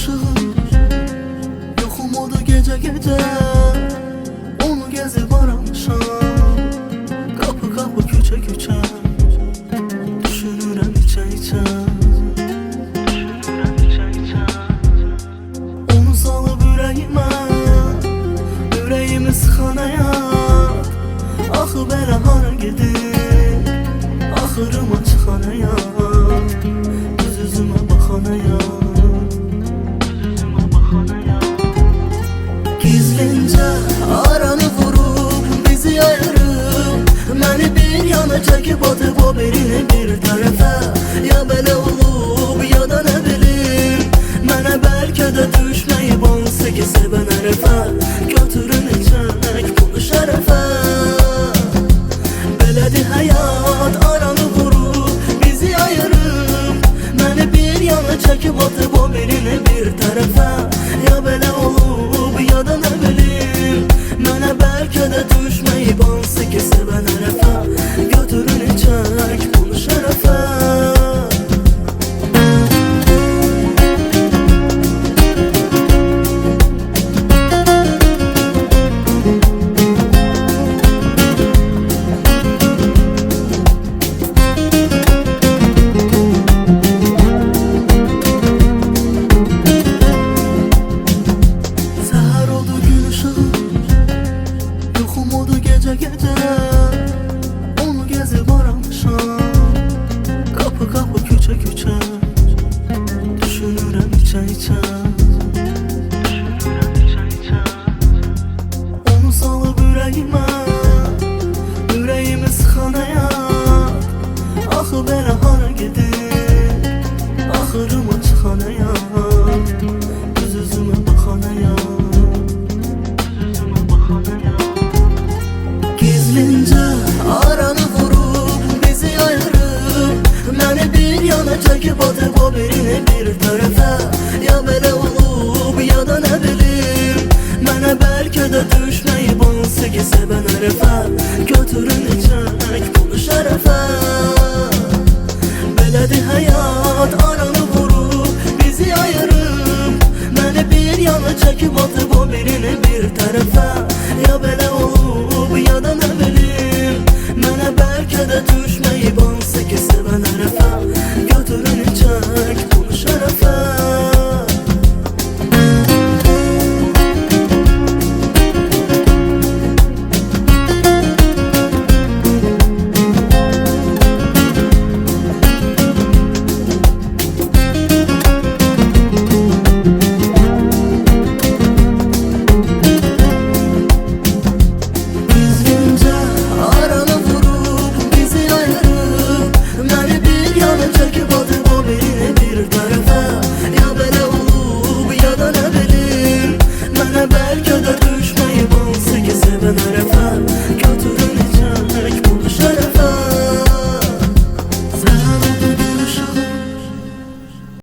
ışığı, yoxum odu gece gece. Onu gezib aramışam, kapı kapı küçe küçe. Düşünürəm içə içə, onu salıb ürəyimə, ürəyimi sıxan həyat. Axı belə hara gedir, axırıma çıxan həyat. Göz üzümə baxan həyat, gizlincə aranı vurub bizi ayırıb. Məni bir yana çəkib atıb o birini bir tərəfə. Ya belə olub ya da nə bilim, mənə bəlkə də düşməyib hansı ki sevən hərəfə. Götürün içək bunu şərəfə. Belədir həyat, aranı vurub bizi ayırıb. Məni bir yana çəkib atıb o birini bir tərəfə. Ya belə olub ya da nə bilim, mənə bəlkə də düşməyib hansı ki sevən hərəfə. Götürün içək bunu şərəfə. Səhər oldu gün ışığı, yoxum odu gece gece. Onu gezib aramışam, kapı kapı küçe küçe. Düşünürəm içə içə, onu salıb ürəyimə, ürəyimi sıxan həyat. Axı belə hara gedir, axırıma çıxan həyat. Göz üzümə baxan həyat, gizlincə aranı vurub bizi ayırıb. Məni bir yana çəkib atıb o birini bir tərəfə. Ya belə olub ya da nə bilim, mənə bəlkə də düşməyib hansı ki sevən hərəfə. Götürün içək bunu şərəfə. Belədir həyat, aranı vurub bizi ayırıb. Məni bir yana çəkib atıb o birini bir tərəfə. Ya belə